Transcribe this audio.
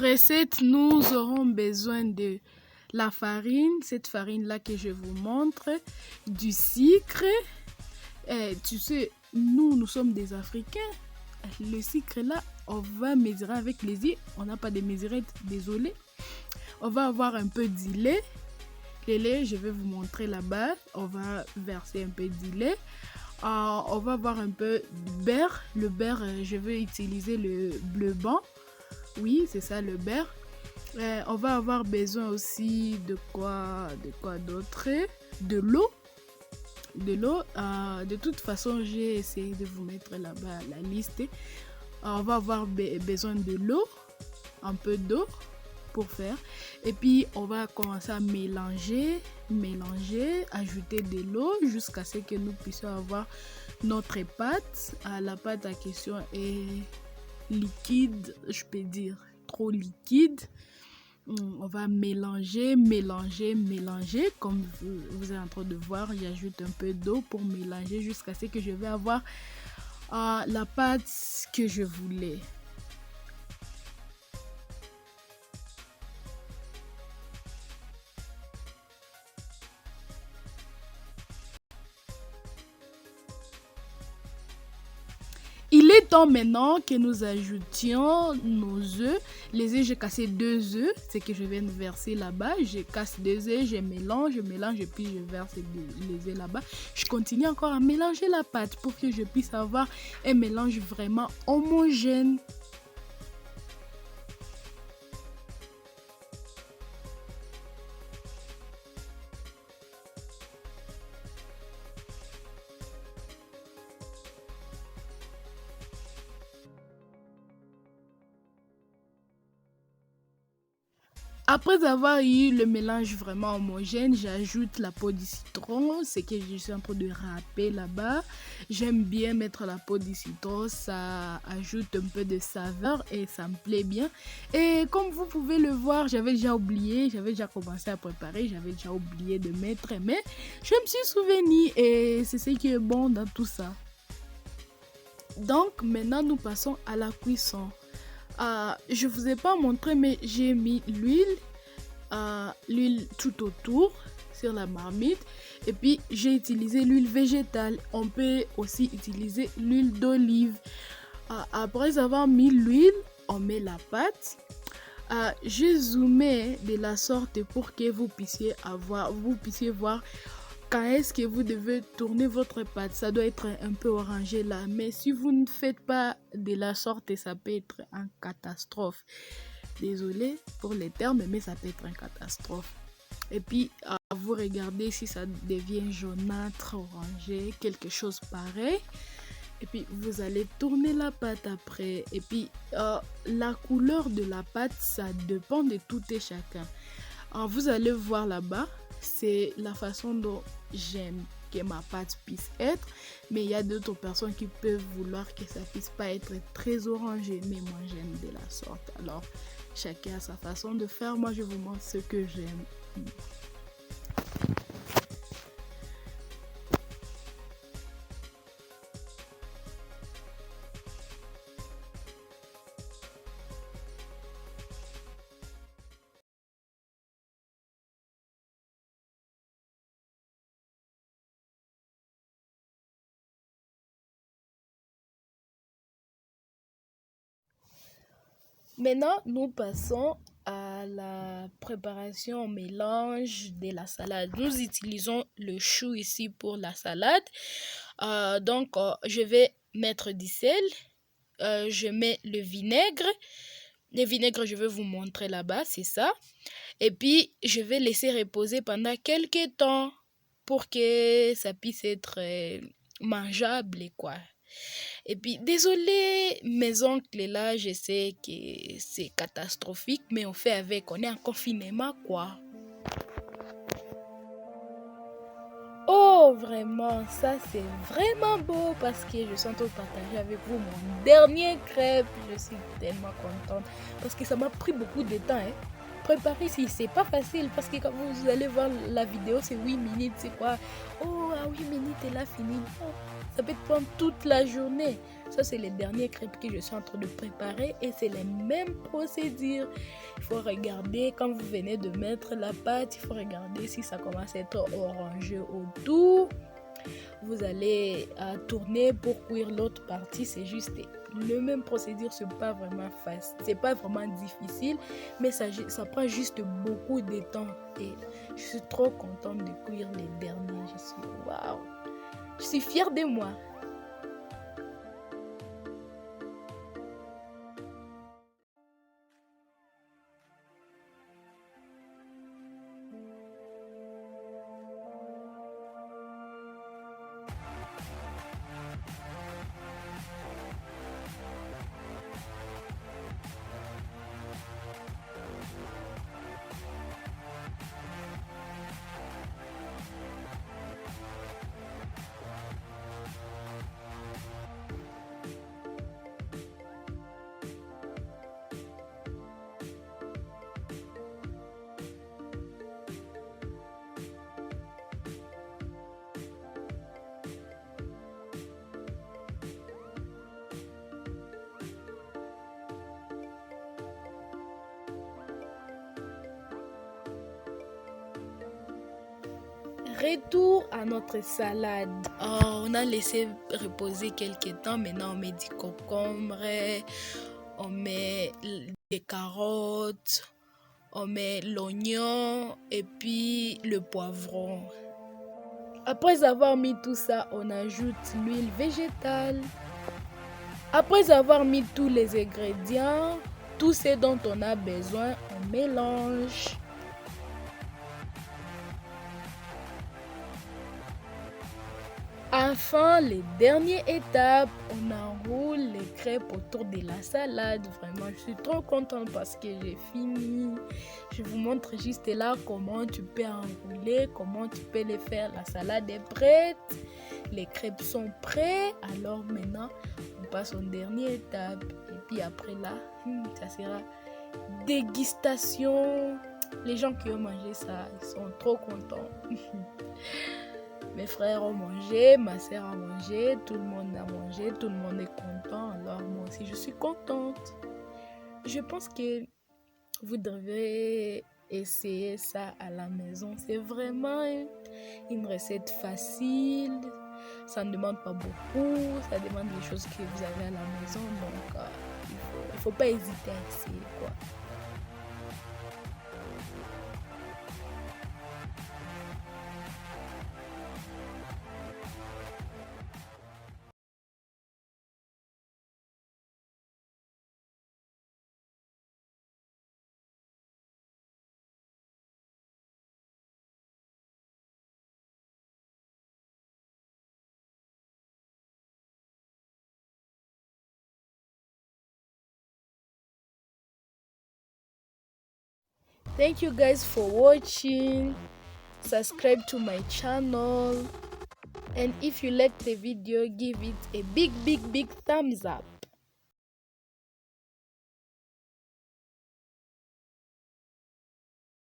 recette, nous aurons besoin de la farine, cette farine-là que je vous montre, du sucre. Tu sais, nous sommes des Africains. Le sucre là, on va mesurer avec les yeux. On n'a pas de mesurette, désolé. On va avoir un peu de lait. Le lait, je vais vous montrer là-bas. On va verser un peu de lait. On va avoir un peu de beurre. Le beurre, je vais utiliser le bleu blanc. Oui, c'est ça, le beurre. On va avoir besoin aussi de quoi d'autre? De l'eau. De toute façon, j'ai essayé de vous mettre là-bas la liste. On va avoir besoin de l'eau, un peu d'eau pour faire. Et puis, on va commencer à mélanger, ajouter de l'eau jusqu'à ce que nous puissions avoir notre pâte. La pâte en question est liquide, je peux dire trop liquide. On va mélanger. Comme vous êtes en train de voir, j'ajoute un peu d'eau pour mélanger jusqu'à ce que je vais avoir la pâte que je voulais. Il est temps maintenant que nous ajoutions nos œufs. Les œufs, j'ai cassé 2 œufs, c'est que je viens de verser là-bas. Je casse 2 œufs, je mélange et puis je verse les œufs là-bas. Je continue encore à mélanger la pâte pour que je puisse avoir un mélange vraiment homogène. Après avoir eu le mélange vraiment homogène, j'ajoute la peau du citron, ce que je suis en train de râper là-bas. J'aime bien mettre la peau du citron, ça ajoute un peu de saveur et ça me plaît bien. Et comme vous pouvez le voir, j'avais déjà commencé à préparer, j'avais déjà oublié de mettre, mais je me suis souvenu et c'est ce qui est bon dans tout ça. Donc maintenant nous passons à la cuisson. Je vous ai pas montré, mais j'ai mis l'huile tout autour sur la marmite et puis j'ai utilisé l'huile végétale. On peut aussi utiliser l'huile d'olive. Après avoir mis l'huile, on met la pâte. J'ai zoomé de la sorte pour que vous puissiez voir quand est-ce que vous devez tourner votre pâte. Ça doit être un peu orangé là, mais si vous ne faites pas de la sorte, ça peut être une catastrophe. Désolé pour les termes, mais ça peut être une catastrophe. Et puis, vous regardez si ça devient jaunâtre, orangé, quelque chose pareil. Et puis, vous allez tourner la pâte après. Et puis, la couleur de la pâte, ça dépend de tout et chacun. Vous allez voir là-bas, c'est la façon dont j'aime que ma pâte puisse être, mais il y a d'autres personnes qui peuvent vouloir que ça puisse pas être très orangé, mais moi j'aime de la sorte. Alors chacun a sa façon de faire. Moi je vous montre ce que j'aime. Maintenant, nous passons à la préparation au mélange de la salade. Nous utilisons le chou ici pour la salade. Je vais mettre du sel. Je mets le vinaigre. Le vinaigre, je vais vous montrer là-bas, c'est ça. Et puis, je vais laisser reposer pendant quelques temps pour que ça puisse être mangeable, quoi. Et puis, désolé, mes oncles là, je sais que c'est catastrophique, mais on fait avec, on est en confinement, quoi. Oh, vraiment, ça c'est vraiment beau parce que je suis en train de partager avec vous mon dernier crêpe. Je suis tellement contente parce que ça m'a pris beaucoup de temps. Préparer ici, c'est pas facile parce que quand vous allez voir la vidéo, c'est 8 minutes, c'est quoi? Oh, à 8 minutes, elle a fini. Oh, Ça peut te prendre toute la journée. Ça, c'est les derniers crêpes que je suis en train de préparer et c'est les mêmes procédures. Il faut regarder quand vous venez de mettre la pâte, il faut regarder si ça commence à être orangé autour. Vous allez tourner pour cuire l'autre partie. C'est juste le même procédure. C'est pas vraiment facile, c'est pas vraiment difficile, mais ça prend juste beaucoup de temps et je suis trop contente de cuire les derniers. Je suis waouh, je suis fière de moi. Retour à notre salade. On a laissé reposer quelques temps. Maintenant, on met du concombre, on met des carottes, on met l'oignon et puis le poivron. Après avoir mis tout ça, on ajoute l'huile végétale. Après avoir mis tous les ingrédients, tout ce dont on a besoin, on mélange. Enfin, les dernières étapes, on enroule les crêpes autour de la salade. Vraiment, je suis trop contente parce que j'ai fini. Je vous montre juste là comment tu peux enrouler, comment tu peux les faire. La salade est prête, les crêpes sont prêtes. Alors maintenant, on passe aux dernières étapes. Et puis après là, ça sera dégustation. Les gens qui ont mangé ça, ils sont trop contents. Mes frères ont mangé, ma soeur a mangé, tout le monde a mangé, tout le monde est content. Alors moi aussi, je suis contente. Je pense que vous devez essayer ça à la maison. C'est vraiment une recette facile. Ça ne demande pas beaucoup. Ça demande les choses que vous avez à la maison. Donc, il faut pas hésiter à essayer, quoi. Thank you guys for watching. Subscribe to my channel. And if you like the video, give it a big thumbs up.